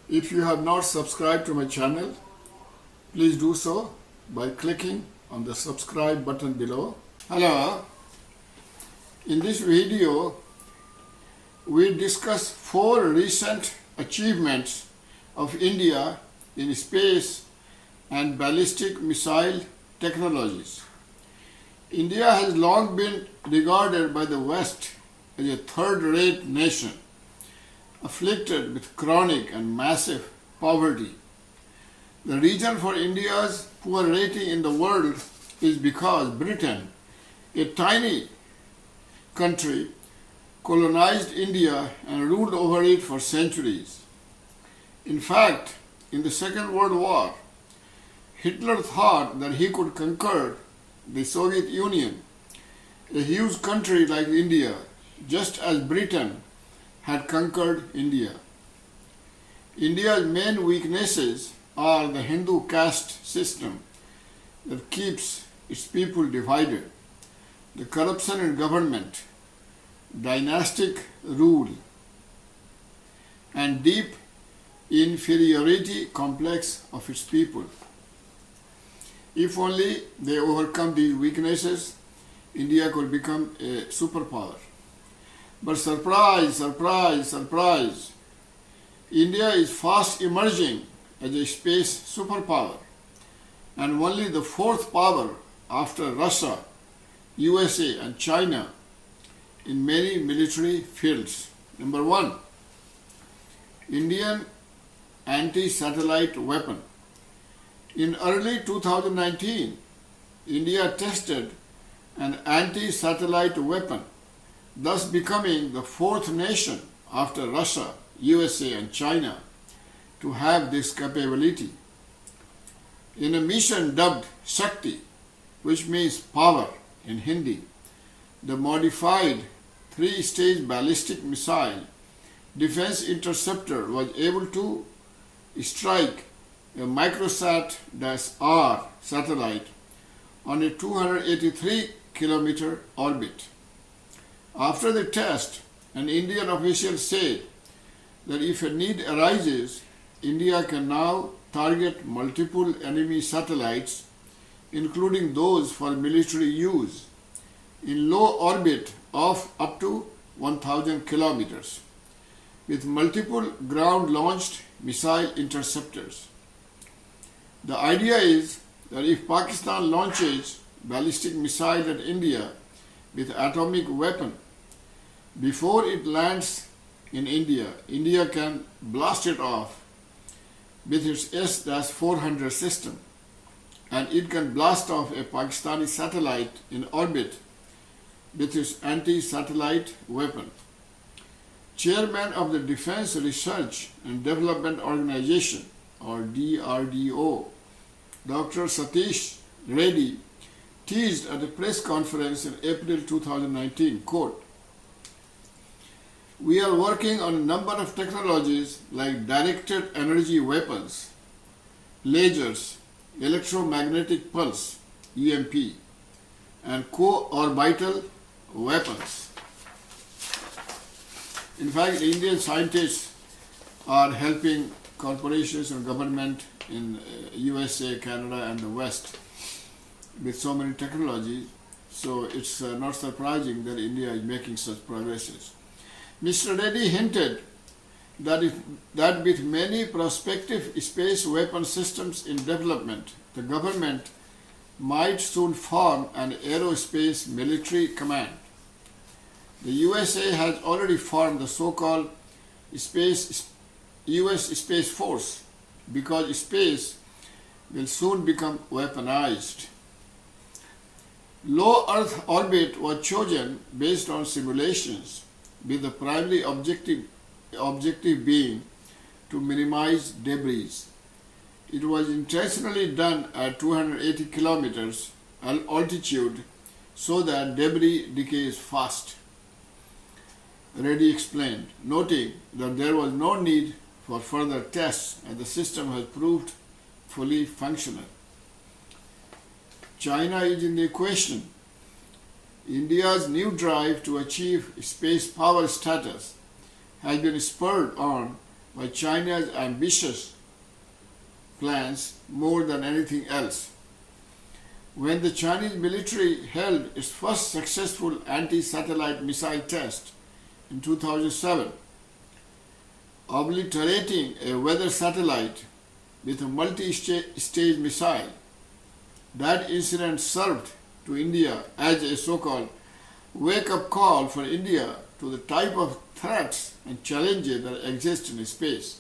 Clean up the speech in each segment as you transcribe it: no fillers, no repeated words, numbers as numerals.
If you have not subscribed to my channel, please do so by clicking on the subscribe button below. Hello, in this video we discuss 4 recent achievements of India in space and ballistic missile technologies. India has long been regarded by the West as a third-rate nation, afflicted with chronic and massive poverty. The reason for India's poor rating in the world is because Britain, a tiny country, colonized India and ruled over it for centuries. In fact, in the Second World War, Hitler thought that he could conquer the Soviet Union, a huge country like India, just as Britain had conquered India. India's main weaknesses are the Hindu caste system that keeps its people divided, the corruption in government, dynastic rule, and deep inferiority complex of its people. If only they overcome these weaknesses, India could become a superpower. But surprise, surprise, surprise! India is fast emerging as a space superpower and only the 4th power after Russia, USA and China in many military fields. Number 1, Indian anti-satellite weapon. In early 2019, India tested an anti-satellite weapon, thus becoming the 4th nation after Russia, USA and China to have this capability. In a mission dubbed Shakti, which means power in Hindi, the modified 3-stage ballistic missile defense interceptor was able to strike a Microsat-R satellite on a 283-kilometer orbit. After the test, an Indian official said that if a need arises, India can now target multiple enemy satellites, including those for military use, in low orbit of up to 1,000 kilometers, with multiple ground-launched missile interceptors. The idea is that if Pakistan launches ballistic missile at India with atomic weapon, before it lands in India, India can blast it off with its S-400 system, and it can blast off a Pakistani satellite in orbit with its anti-satellite weapon. Chairman of the Defense Research and Development Organization, or DRDO, Dr. Satish Reddy, teased at a press conference in April 2019, quote, "We are working on a number of technologies like directed energy weapons, lasers, electromagnetic pulse, EMP, and co-orbital weapons." In fact, Indian scientists are helping corporations and government in USA, Canada and the West with so many technologies, so it's not surprising that India is making such progresses. Mr. Reddy hinted that with many prospective space weapon systems in development, the government might soon form an aerospace military command. The USA has already formed the so-called US Space Force because space will soon become weaponized. Low Earth orbit was chosen based on simulations, with the primary objective being to minimize debris. It was intentionally done at 280 kilometers altitude so that debris decays fast, Reddy explained, noting that there was no need for further tests and the system has proved fully functional. China is in the equation. India's new drive to achieve space power status has been spurred on by China's ambitious plans more than anything else. When the Chinese military held its first successful anti-satellite missile test in 2007, obliterating a weather satellite with a multi-stage missile, that incident served to India as a so-called wake-up call for India to the type of threats and challenges that exist in space.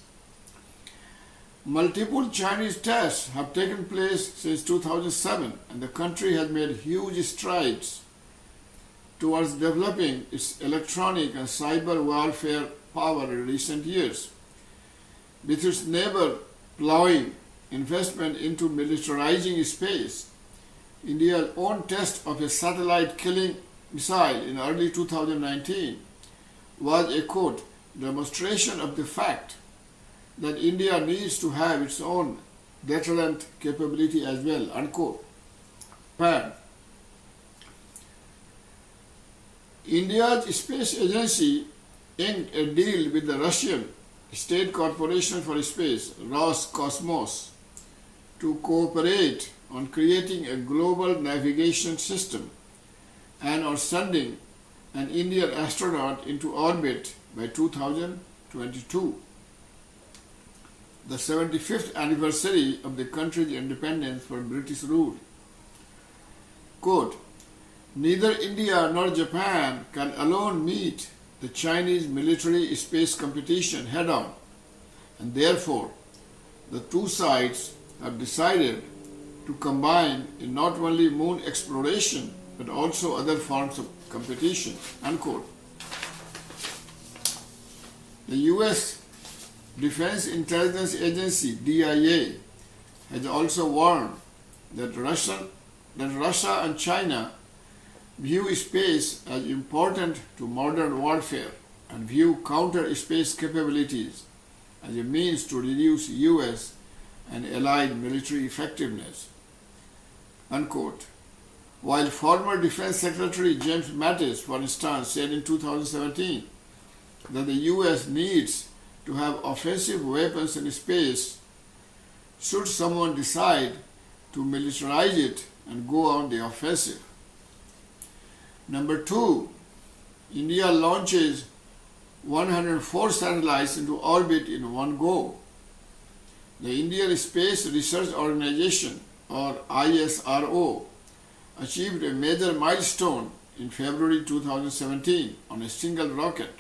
Multiple Chinese tests have taken place since 2007, and the country has made huge strides towards developing its electronic and cyber warfare power in recent years. With its neighbor plowing investment into militarizing space, India's own test of a satellite-killing missile in early 2019 was a, quote, demonstration of the fact that India needs to have its own deterrent capability as well, unquote. Japan. India's space agency inked a deal with the Russian State Corporation for Space, Roscosmos, to cooperate on creating a global navigation system and on sending an Indian astronaut into orbit by 2022, the 75th anniversary of the country's independence from British rule. Quote, neither India nor Japan can alone meet the Chinese military space competition head-on, and therefore the two sides have decided to combine in not only moon exploration but also other forms of competition, unquote. The U.S. Defense Intelligence Agency, DIA, has also warned that Russia and China view space as important to modern warfare and view counter-space capabilities as a means to reduce U.S. and allied military effectiveness, unquote. While former Defense Secretary James Mattis, for instance, said in 2017 that the U.S. needs to have offensive weapons in space should someone decide to militarize it and go on the offensive. Number 2, India launches 104 satellites into orbit in one go. The Indian Space Research Organization, or ISRO, achieved a major milestone in February 2017 on a single rocket.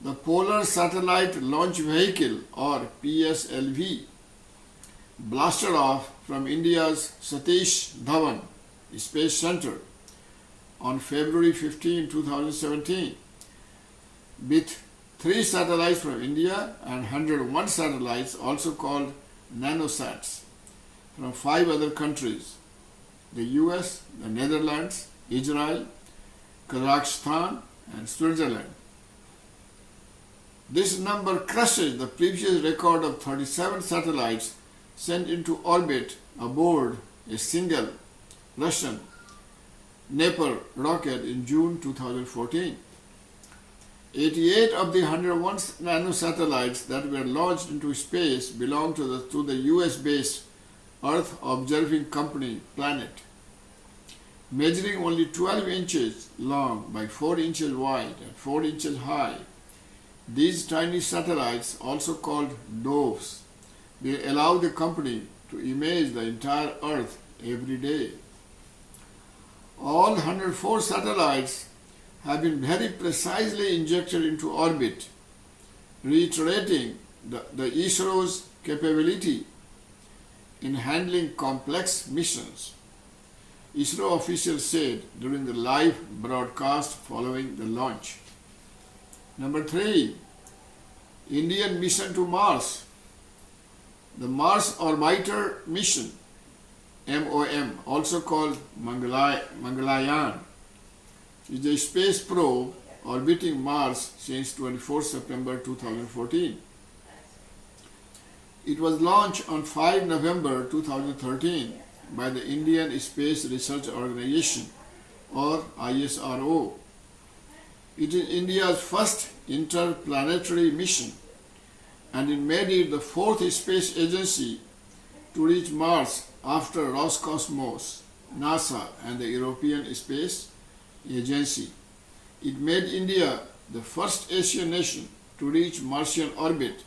The Polar Satellite Launch Vehicle, or PSLV, blasted off from India's Satish Dhawan Space Center on February 15, 2017, with 3 satellites from India and 101 satellites, also called nanosats, from 5 other countries: the US, the Netherlands, Israel, Kazakhstan, and Switzerland. This number crushes the previous record of 37 satellites sent into orbit aboard a single Russian Dnepr rocket in June 2014. 88 of the 101 nanosatellites that were launched into space belong to the US-based Earth Observing Company Planet. Measuring only 12 inches long by 4 inches wide and 4 inches high, these tiny satellites, also called doves, will allow the company to image the entire Earth every day. All 104 satellites have been very precisely injected into orbit, reiterating the ISRO's capability in handling complex missions, ISRO officials said during the live broadcast following the launch. Number 3, Indian mission to Mars. The Mars Orbiter mission, MOM, also called Mangalyaan, is a space probe orbiting Mars since 24 September 2014. It was launched on 5 November 2013 by the Indian Space Research Organization, or ISRO. It is India's first interplanetary mission and it made it the fourth space agency to reach Mars after Roscosmos, NASA, and the European Space Agency. It made India the first Asian nation to reach Martian orbit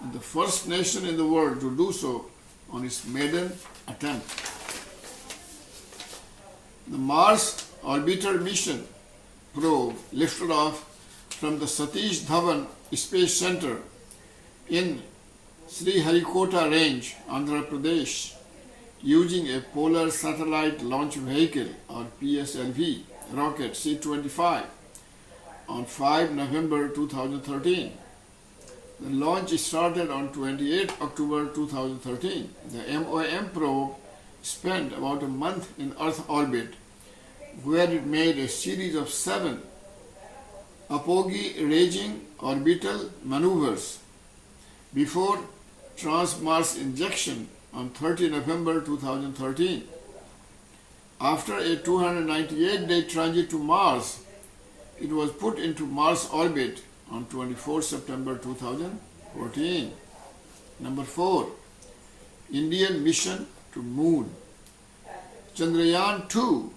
and the first nation in the world to do so on its maiden attempt. The Mars Orbiter Mission probe lifted off from the Satish Dhawan Space Center in Sriharikota Range, Andhra Pradesh, using a Polar Satellite Launch Vehicle or PSLV rocket C-25 on 5 November 2013. The launch started on 28 October 2013. The MOM probe spent about a month in Earth orbit, where it made a series of 7 apogee-raging orbital maneuvers before trans-Mars injection on 30 November 2013. After a 298-day transit to Mars, it was put into Mars orbit on 24 September 2014. Number 4. Indian mission to Moon. Chandrayaan-2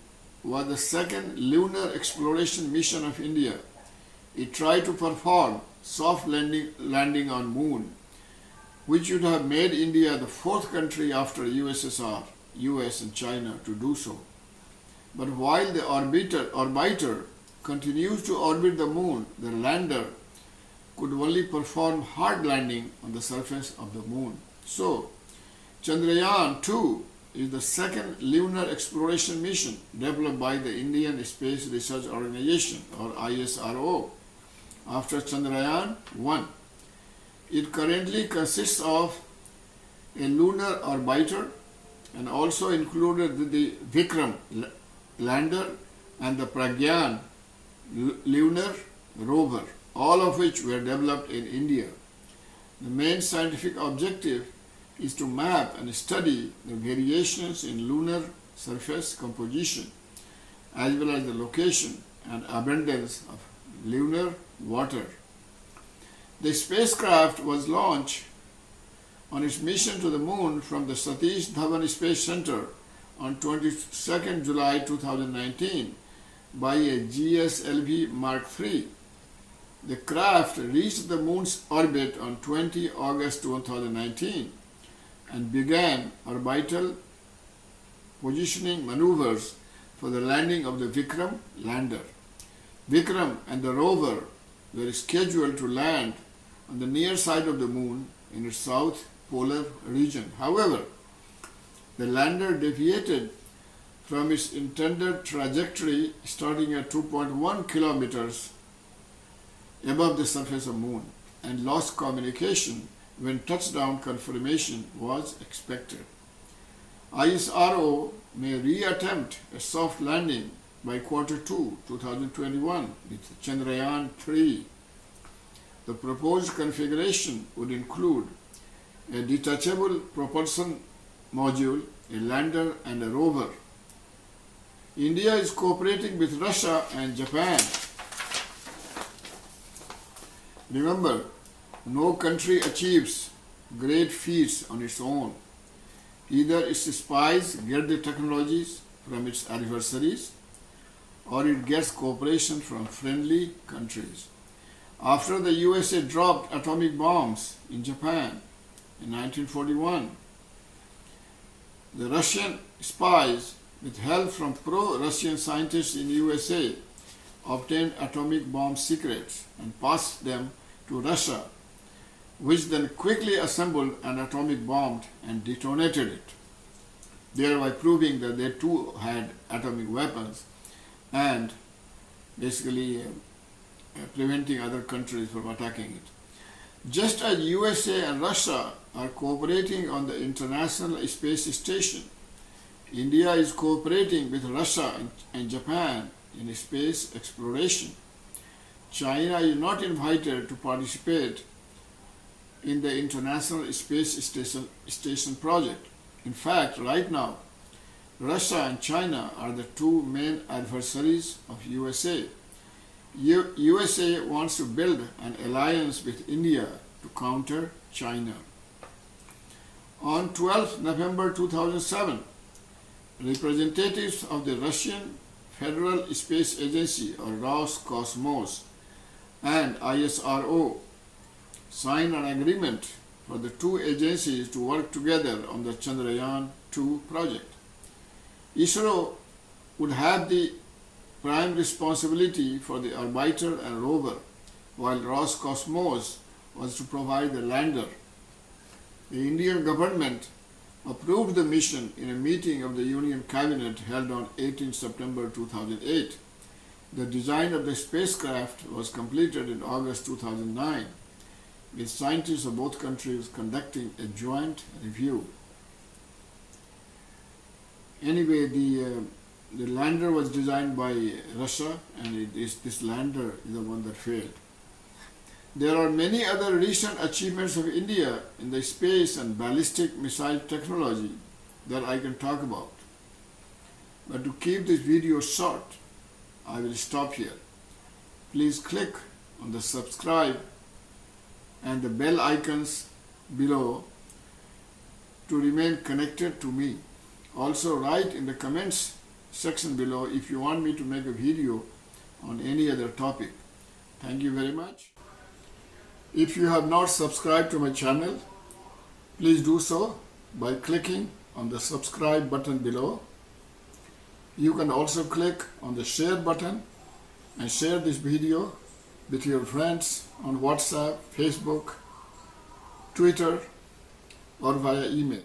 was the second lunar exploration mission of India. It tried to perform soft landing on Moon, which would have made India the fourth country after USSR, US and China to do so. But while the orbiter continues to orbit the Moon, the lander could only perform hard landing on the surface of the Moon. So, Chandrayaan-2 is the second lunar exploration mission developed by the Indian Space Research Organization or ISRO after Chandrayaan-1. It currently consists of a lunar orbiter and also included the Vikram lander and the Pragyan lunar rover, all of which were developed in India. The main scientific objective is to map and study the variations in lunar surface composition as well as the location and abundance of lunar water. The spacecraft was launched on its mission to the Moon from the Satish Dhawan Space Center on 22nd July 2019 by a GSLV Mark III. The craft reached the Moon's orbit on 20 August 2019 and began orbital positioning maneuvers for the landing of the Vikram lander. Vikram and the rover were scheduled to land on the near side of the Moon in its south polar region. However, the lander deviated from its intended trajectory starting at 2.1 kilometers above the surface of the Moon and lost communication when touchdown confirmation was expected. ISRO may reattempt a soft landing by Q2 2021 with Chandrayaan-3. The proposed configuration would include a detachable propulsion module, a lander and a rover. India is cooperating with Russia and Japan. Remember, no country achieves great feats on its own. Either its spies get the technologies from its adversaries, or it gets cooperation from friendly countries. After the USA dropped atomic bombs in Japan in 1941, the Russian spies, with help from pro-Russian scientists in USA, obtained atomic bomb secrets and passed them to Russia, which then quickly assembled an atomic bomb and detonated it, thereby proving that they too had atomic weapons and basically preventing other countries from attacking it. Just as USA and Russia are cooperating on the International Space Station, India is cooperating with Russia and Japan in space exploration. China is not invited to participate in the International Space Station project. In fact, right now, Russia and China are the two main adversaries of USA. USA wants to build an alliance with India to counter China. On 12 November 2007, representatives of the Russian Federal Space Agency or Roscosmos and ISRO signed an agreement for the two agencies to work together on the Chandrayaan-2 project. ISRO would have the prime responsibility for the orbiter and rover, while Roscosmos was to provide the lander. The Indian government approved the mission in a meeting of the Union Cabinet held on 18 September 2008. The design of the spacecraft was completed in August 2009, with scientists of both countries conducting a joint review. Anyway, the lander was designed by Russia, and this lander is the one that failed. There are many other recent achievements of India in the space and ballistic missile technology that I can talk about. But to keep this video short, I will stop here. Please click on the subscribe and the bell icons below to remain connected to me. Also write in the comments section below if you want me to make a video on any other topic. Thank you very much. If you have not subscribed to my channel, please do so by clicking on the subscribe button below. You can also click on the share button and share this video with your friends on WhatsApp, Facebook, Twitter, or via email.